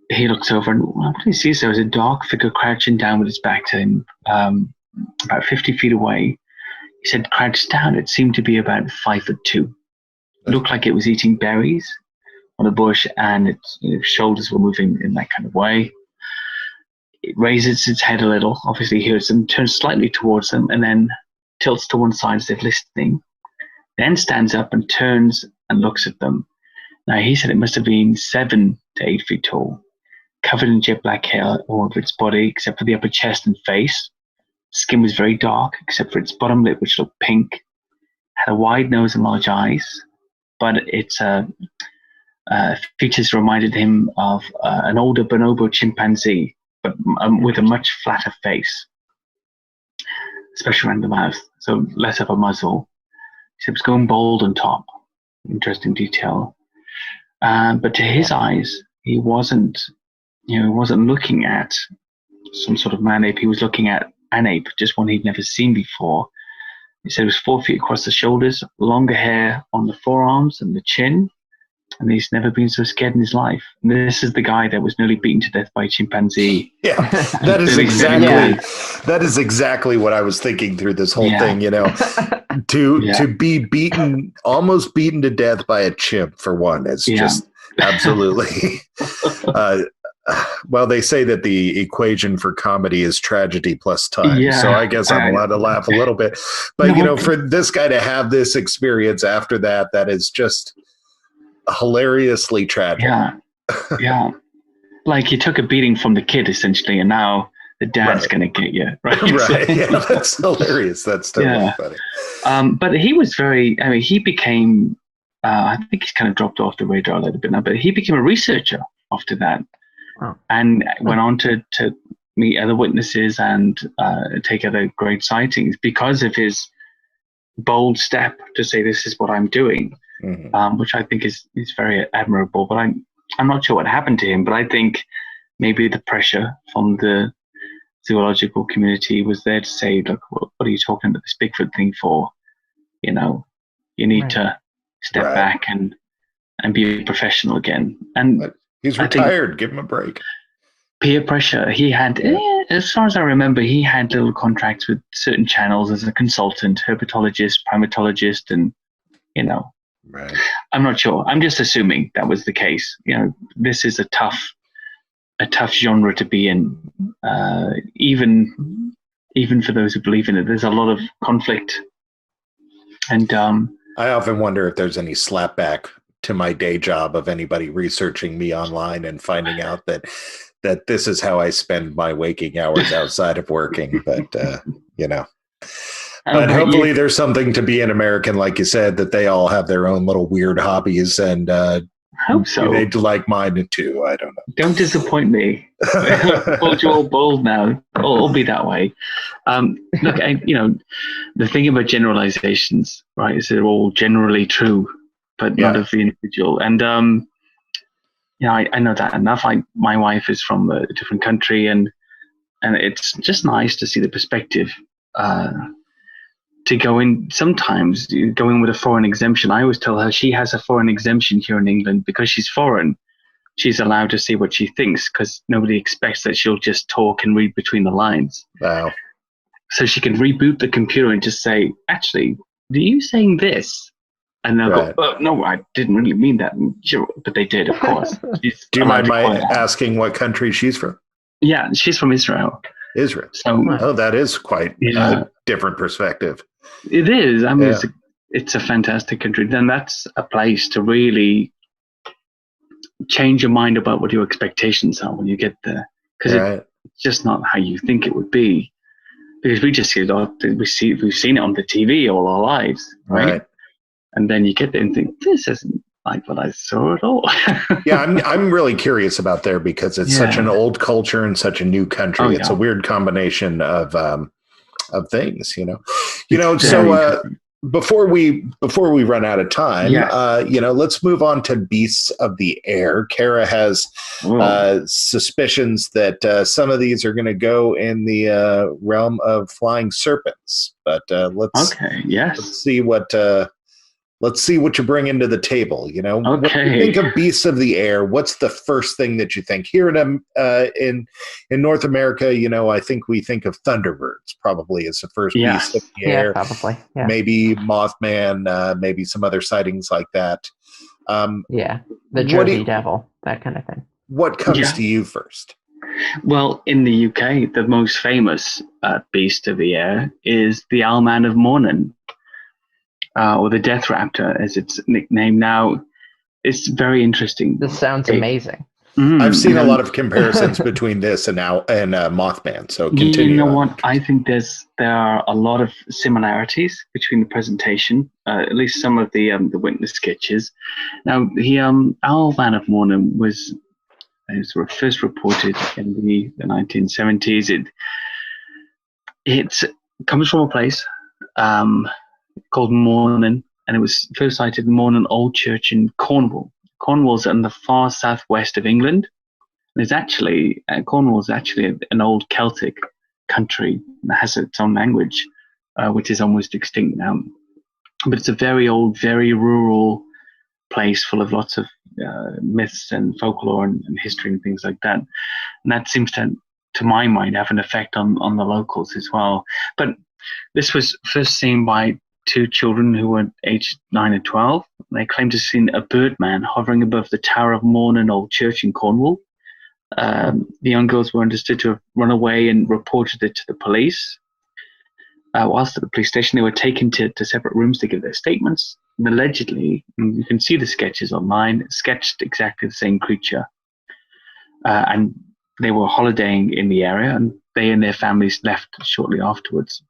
he looks over, and what he sees there is a dark figure crouching down with his back to him, about 50 feet away. He said, crouched down. It seemed to be about 5'2". It looked like it was eating berries on a bush, and its shoulders were moving in that kind of way. It raises its head a little, obviously hears them, turns slightly towards them, and then tilts to one side as if listening. Then stands up and turns and looks at them. Now, he said it must have been 7 to 8 feet tall, covered in jet black hair all over its body, except for the upper chest and face. Skin was very dark, except for its bottom lip, which looked pink. Had a wide nose and large eyes, but its features reminded him of an older bonobo chimpanzee, but with a much flatter face, especially around the mouth, so less of a muzzle. He said it was going bald on top. Interesting detail. But to his eyes, he wasn't looking at some sort of man ape. He was looking at an ape, just one he'd never seen before. He said it was 4 feet across the shoulders, longer hair on the forearms and the chin, and he's never been so scared in his life. And this is the guy that was nearly beaten to death by a chimpanzee. Yeah, that is exactly what I was thinking through this whole thing. To be beaten, almost beaten to death by a chimp, for one, is just absolutely. Well, they say that the equation for comedy is tragedy plus time. So I guess I'm allowed to laugh a little bit. But, for this guy to have this experience after that, that is just hilariously tragic. Yeah. Like he took a beating from the kid, essentially, and now the dad's going to get you. Right. Yeah, that's hilarious. That's totally funny. But he was he became, I think he's kind of dropped off the radar a little bit now, but he became a researcher after that. And went on to meet other witnesses and take other great sightings because of his bold step to say, this is what I'm doing, which I think is very admirable. But I'm not sure what happened to him, but I think maybe the pressure from the zoological community was there to say, look, what are you talking about this Bigfoot thing for? You need to step back and be a professional again. And he's retired. Give him a break. peer pressure. He had, as far as I remember, he had little contracts with certain channels as a consultant, herpetologist, primatologist, and, you know, right. I'm not sure. I'm just assuming that was the case. You know, this is a tough genre to be in, even for those who believe in it. There's a lot of conflict, and I often wonder if there's any slapback to my day job of anybody researching me online and finding out that this is how I spend my waking hours outside of working. But you know, but hopefully there's something to be an American, like you said, that they all have their own little weird hobbies, and hope so. They'd like mine too. I don't know. Don't disappoint me. Hold you all bold now. I'll be that way. Look, you know, the thing about generalizations, right, is they're all generally true, but not of the individual. And you know, I know that enough. My wife is from a different country, and it's just nice to see the perspective. To go in, sometimes go in with a foreign exemption. I always tell her she has a foreign exemption here in England because she's foreign. She's allowed to say what she thinks because nobody expects that she'll just talk and read between the lines. Wow. So she can reboot the computer and just say, actually, are you saying this? And they'll go, oh, no, I didn't really mean that. Sure, but they did, of course. Do you mind my asking what country she's from? Yeah, she's from Israel. Israel. So, that is quite a different perspective. It is. I mean, it's a fantastic country. Then that's a place to really change your mind about what your expectations are when you get there, because it's just not how you think it would be. Because we just see it, we've seen it on the TV all our lives, right? And then you get there and think, this isn't like what I saw at all. Yeah, I'm really curious about there because it's such an old culture and such a new country. It's a weird combination of things, you know. So before we run out of time, you know, let's move on to beasts of the air. Kara has suspicions that some of these are going to go in the realm of flying serpents, but let's see what you bring into the table. You know, when you think of beasts of the air, what's the first thing that you think? Here in North America, you know, I think we think of thunderbirds probably as the first beast of the air. Probably. Yeah. Maybe Mothman, maybe some other sightings like that. The Jersey Devil, that kind of thing. What comes to you first? Well, in the UK, the most famous beast of the air is the Owlman of Mornin. Or the Death Raptor, as it's nicknamed now. It's very interesting. This sounds amazing. I've seen a lot of comparisons between this and Mothman. So continue. You know what? I think there are a lot of similarities between the presentation, at least some of the witness sketches. Now, the Owlman of Mornin was first reported in the 1970s. It comes from a place called Mornin, and it was first sighted in Mornin Old Church in Cornwall. Cornwall's in the far southwest of England. There's actually Cornwall's actually an old Celtic country that has its own language, which is almost extinct now. But it's a very old, very rural place full of lots of myths and folklore and history and things like that. And that seems to my mind, have an effect on the locals as well. But this was first seen by two children who were aged 9 and 12. They claimed to have seen a birdman hovering above the Tower of Mornin Old Church in Cornwall. The young girls were understood to have run away and reported it to the police. Whilst at the police station, they were taken to separate rooms to give their statements. And allegedly, and you can see the sketches online, sketched exactly the same creature. And they were holidaying in the area, and they and their families left shortly afterwards.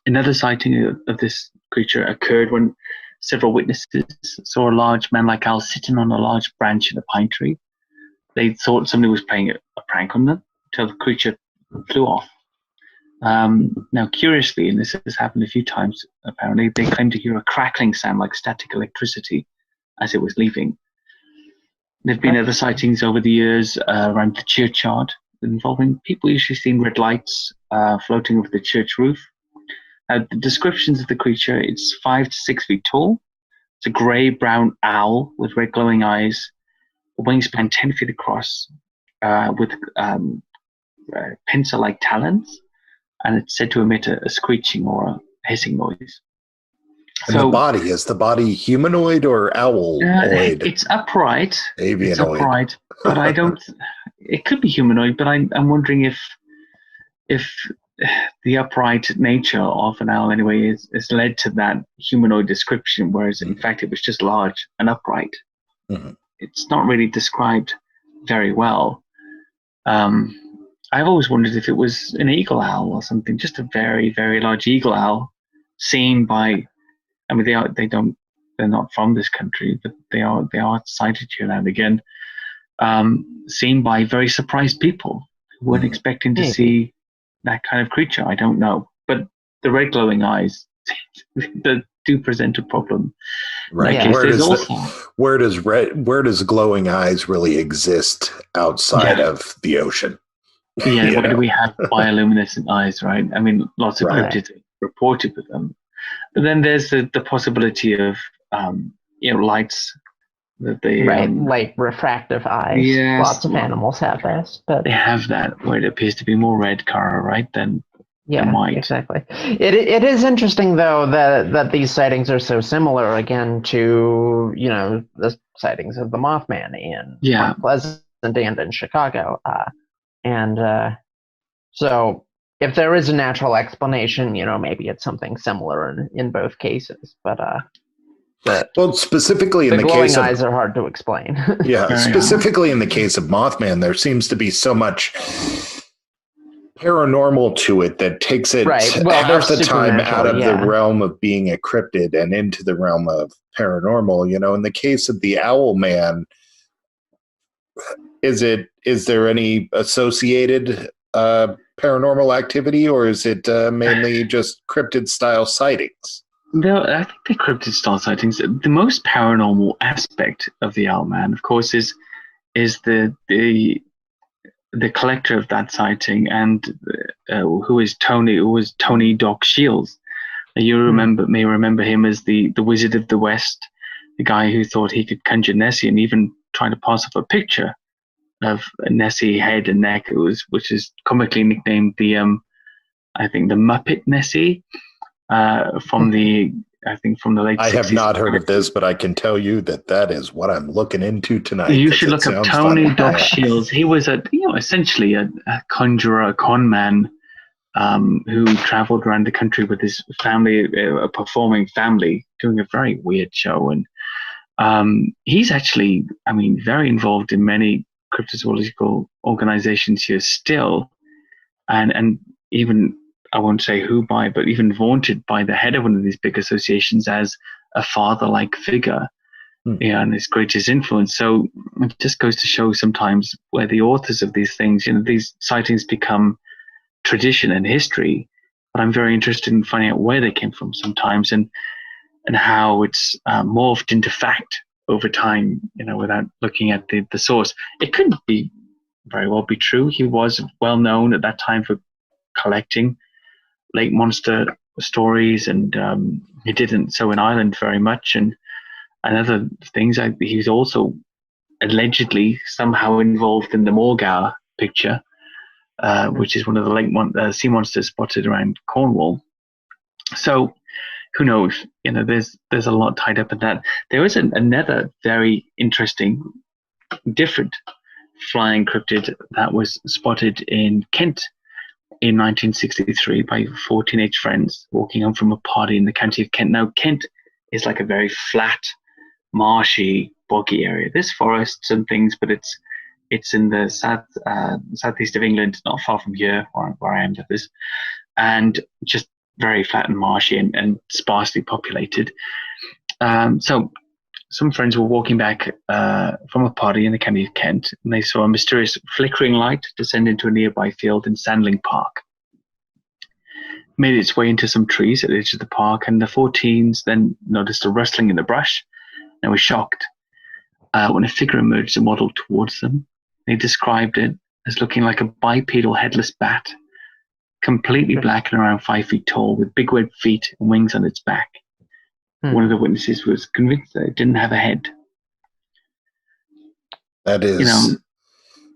Another sighting of this creature occurred when several witnesses saw a large man-like owl sitting on a large branch in a pine tree. They thought somebody was playing a prank on them until the creature flew off. Now, curiously, and this has happened a few times, apparently, they claimed to hear a crackling sound like static electricity as it was leaving. There have been other sightings over the years around the churchyard involving people usually seeing red lights floating over the church roof. The descriptions of the creature, it's 5 to 6 feet tall. It's a grey-brown owl with red glowing eyes, a wingspan 10 feet across, with pencil-like talons, and it's said to emit a screeching or a hissing noise. And is the body humanoid or owloid? It's upright. Avianoid. It's upright, but I don't. It could be humanoid, but I'm wondering if the upright nature of an owl anyway is led to that humanoid description, whereas in fact it was just large and upright. Mm-hmm. It's not really described very well. I've always wondered if it was an eagle owl or something, just a very, very large eagle owl seen by. I mean, they're not from this country, but they are sighted here now and again, seen by very surprised people who weren't expecting to see that kind of creature. I don't know, but the red glowing eyes do present a problem. Right. Yeah. Where does glowing eyes really exist outside of the ocean? Yeah. Where do we have bioluminescent eyes? Right. I mean, lots of cryptids reported with them. But then there's the possibility of lights that they light refractive eyes. Yes, lots of animals have this, but they have that where it appears to be more red color, right? Than white. Exactly. It is interesting though that these sightings are so similar again to the sightings of the Mothman in Mount Pleasant and in Chicago, so. If there is a natural explanation, maybe it's something similar in both cases. But specifically in the glowing case of eyes are hard to explain. Specifically in the case of Mothman, there seems to be so much paranormal to it that takes it half the time out of the realm of being a cryptid and into the realm of paranormal. In the case of the Owl Man, is there any associated paranormal activity, or is it mainly just cryptid style sightings? No, I think the cryptid style sightings. The most paranormal aspect of the Owl Man, of course, is the collector of that sighting, and who was Tony Doc Shields. You may remember him as the Wizard of the West, the guy who thought he could conjure Nessie and even trying to pass off a picture of Nessie head and neck, which is comically nicknamed the Muppet Nessie from the late 60s. I have not heard of this, but I can tell you that is what I'm looking into tonight. You should look up Tony Doc Shields. He was essentially a conjurer, a con man, who traveled around the country with his family, a performing family, doing a very weird show, and he's actually, very involved in many cryptozoological organizations here still, and even, I won't say who by, but even vaunted by the head of one of these big associations as a father-like figure, and his greatest influence. So it just goes to show sometimes where the authors of these things, these sightings become tradition and history, but I'm very interested in finding out where they came from sometimes, and how it's morphed into fact over time, without looking at the source. It couldn't very well be true. He was well known at that time for collecting lake monster stories, and he didn't so in Ireland very much, and other things. He was also allegedly somehow involved in the Morgar picture, which is one of the sea monsters spotted around Cornwall. So who knows? There's a lot tied up in that. There is another very interesting, different flying cryptid that was spotted in Kent in 1963 by 4 teenage friends walking home from a party in the county of Kent. Now, Kent is like a very flat, marshy, boggy area. There's forests and things, but it's in the southeast of England, not far from here, where I am with this, and just very flat and marshy and sparsely populated. So some friends were walking back from a party in the county of Kent, and they saw a mysterious flickering light descend into a nearby field in Sandling Park. Made its way into some trees at the edge of the park, and the 4 teens then noticed a rustling in the brush and were shocked when a figure emerged and waddled towards them. They described it as looking like a bipedal headless bat, completely black and around 5 feet tall, with big webbed feet and wings on its back. One of the witnesses was convinced that it didn't have a head. That is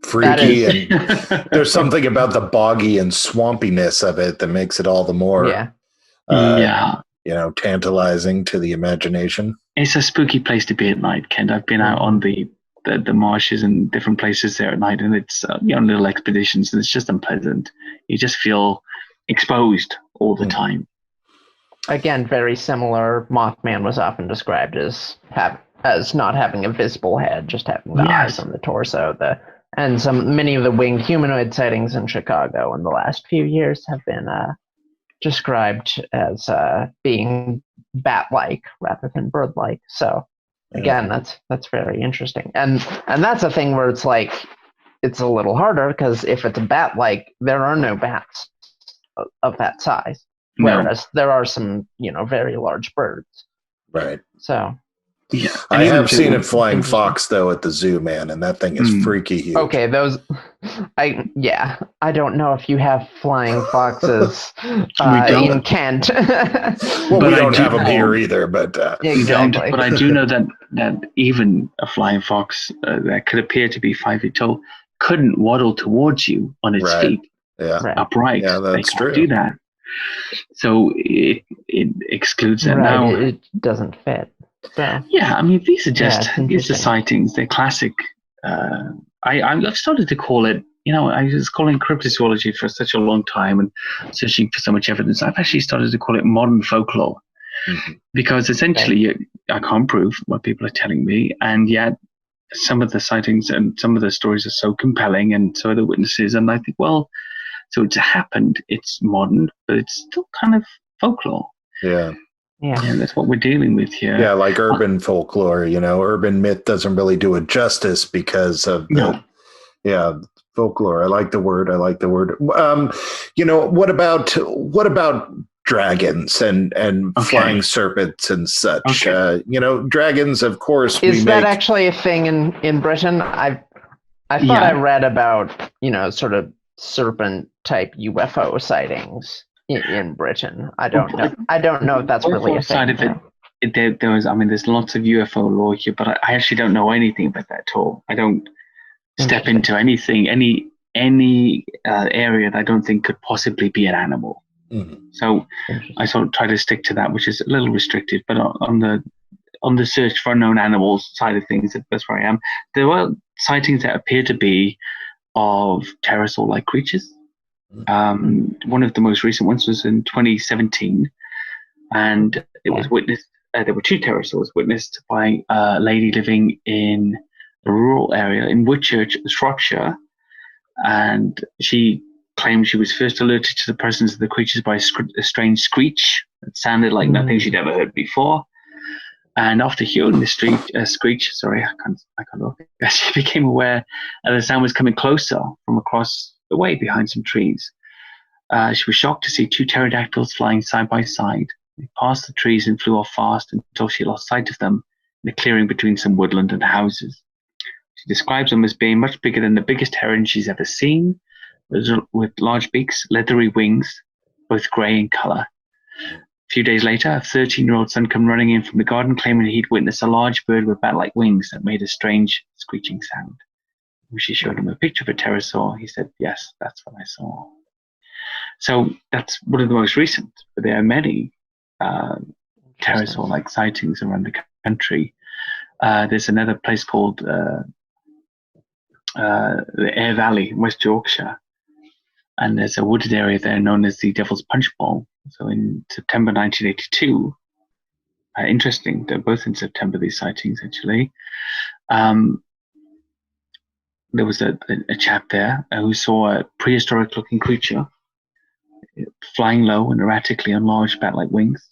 freaky, and there's something about the boggy and swampiness of it that makes it all the more tantalizing to the imagination. It's a spooky place to be at night, Kent. I've been out on the marshes and different places there at night, and it's little expeditions, and it's just unpleasant. You just feel exposed all the time. Again, very similar. Mothman was often described as not having a visible head, just having the eyes on the torso. Many of the winged humanoid sightings in Chicago in the last few years have been described as being bat-like rather than bird-like. So again, that's very interesting, and that's a thing where it's like it's a little harder because if it's a bat-like, there are no bats of that size, whereas there are some very large birds. Right. So. Yeah, I have seen a flying fox though at the zoo, man, and that thing is freaky huge. Okay, I don't know if you have flying foxes in Kent. Well, we don't have them here either, but exactly. But I do know that even a flying fox that could appear to be 5 feet tall couldn't waddle towards you on its feet, upright. Yeah, that's true. Do that, so it excludes that now. It doesn't fit. So, yeah, I mean, these are sightings. They're classic. I've started to call it, I was calling cryptozoology for such a long time and searching for so much evidence. I've actually started to call it modern folklore because essentially I can't prove what people are telling me, and yet some of the sightings and some of the stories are so compelling, and so are the witnesses. And I think, well, so it's happened. It's modern, but it's still kind of folklore. Yeah. Yeah, that's what we're dealing with here. Yeah, like urban folklore, urban myth doesn't really do it justice because of folklore. I like the word. What about dragons and flying serpents and such? Okay. Dragons, of course. Is that actually a thing in Britain? I thought I read about sort of serpent type UFO sightings in Britain. I don't know if that's really a thing. There was, there's lots of UFO lore here, but I actually don't know anything about that at all. I don't step into anything, any area that I don't think could possibly be an animal. So I sort of try to stick to that, which is a little restricted. But on the search for unknown animals side of things, that's where I am. There were sightings that appear to be of pterosaur-like creatures. One of the most recent ones was in 2017, and it was witnessed. There were 2 pterosaurs witnessed by a lady living in a rural area in Woodchurch, Shropshire, and she claimed she was first alerted to the presence of the creatures by a strange screech that sounded like nothing she'd ever heard before. And after hearing the screech, I can't look. She became aware that the sound was coming closer from across the way behind some trees. She was shocked to see 2 pterodactyls flying side by side. They passed the trees and flew off fast until she lost sight of them in a clearing between some woodland and houses. She describes them as being much bigger than the biggest heron she's ever seen, with large beaks, leathery wings, both grey in colour. A few days later, a 13-year-old son came running in from the garden claiming he'd witnessed a large bird with bat-like wings that made a strange screeching sound. When she showed him a picture of a pterosaur, he said, "Yes, that's what I saw." So that's one of the most recent, but there are many pterosaur-like sightings around the country. There's another place called the Aire Valley, West Yorkshire, and there's a wooded area there known as the Devil's Punch Bowl. So in September 1982, interesting, they're both in September, these sightings actually. There was a chap there who saw a prehistoric-looking creature flying low and erratically on large bat-like wings.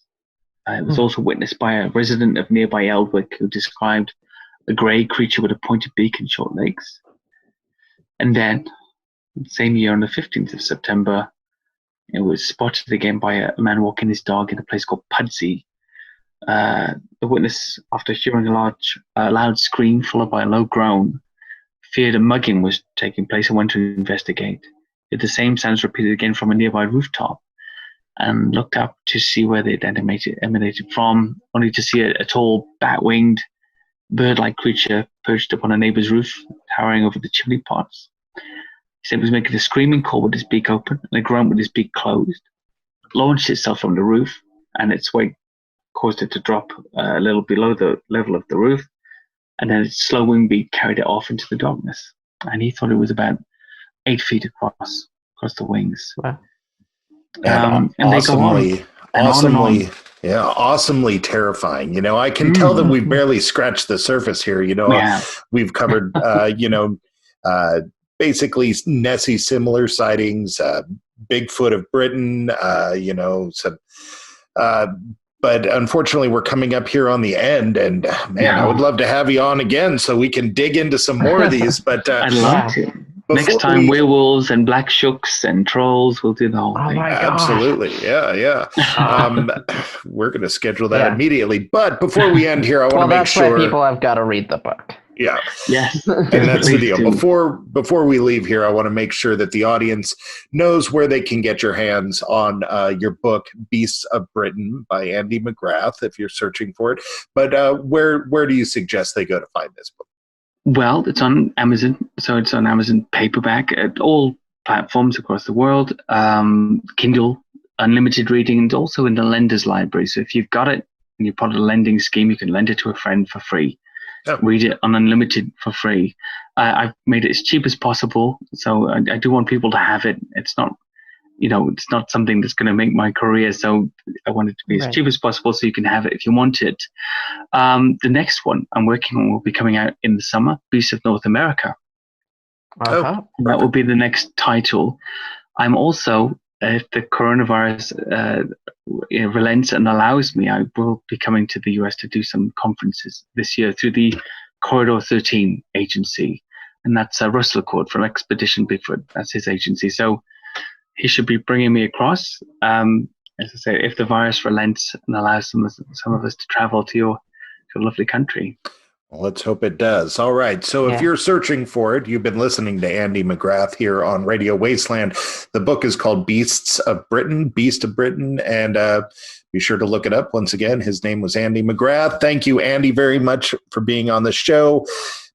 It was also witnessed by a resident of nearby Eldwick who described a grey creature with a pointed beak and short legs. And then, same year on the 15th of September, it was spotted again by a man walking his dog in a place called Pudsey. The witness, after hearing a loud scream followed by a low groan, feared a mugging was taking place and went to investigate. Yet the same sounds repeated again from a nearby rooftop, and looked up to see where they emanated from, only to see a tall, bat-winged, bird-like creature perched upon a neighbor's roof, towering over the chimney pots. He said it was making a screaming call with its beak open and a grunt with its beak closed, launched itself from the roof, and its weight caused it to drop a little below the level of the roof, and then its slow wing beat carried it off into the darkness. And he thought it was about 8 feet across the wings. Wow. And they go on. Awesomely terrifying. You know, I can tell that we've barely scratched the surface here. You know, we've covered, basically Nessie similar sightings, Bigfoot of Britain, but unfortunately, we're coming up here on the end, and I would love to have you on again so we can dig into some more of these. But I'd love to. Next time, werewolves and black shooks and trolls, we'll do the whole thing. Absolutely, yeah. We're going to schedule that immediately. But before we end here, I want to make sure. Well, that's why people have got to read the book. Yeah. Yes. And that's the deal. Before we leave here, I want to make sure that the audience knows where they can get your hands on your book, Beasts of Britain by Andy McGrath, if you're searching for it. But where do you suggest they go to find this book? Well, it's on Amazon. So it's on Amazon paperback at all platforms across the world. Kindle, unlimited reading, and also in the lender's library. So if you've got it and you're part of the lending scheme, you can lend it to a friend for free. Read it on unlimited for free. I've made it as cheap as possible, so I do want people to have it. It's not, it's not something that's going to make my career. So I want it to be as cheap as possible, so you can have it if you want it. The next one I'm working on will be coming out in the summer. Beasts of North America. That will be the next title. I'm also, if the coronavirus relents and allows me, I will be coming to the US to do some conferences this year through the Corridor 13 agency. And that's Russell Accord from Expedition Bigfoot. That's his agency. So he should be bringing me across. As I say, if the virus relents and allows some of us to travel to your lovely country. Well, let's hope it does. All right. So if you're searching for it, you've been listening to Andy McGrath here on Radio Wasteland. The book is called Beast of Britain, and be sure to look it up. Once again, his name was Andy McGrath. Thank you, Andy, very much for being on the show.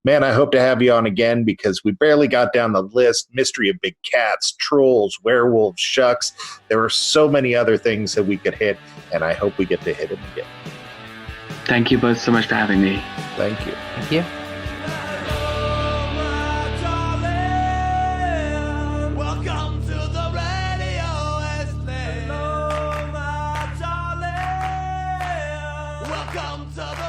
Man, I hope to have you on again because we barely got down the list. Mystery of big cats, trolls, werewolves, shucks. There are so many other things that we could hit, and I hope we get to hit them again. Thank you both so much for having me. Thank you. Thank you. Welcome to the Radio Wasteland. Hello, my darling. Welcome to the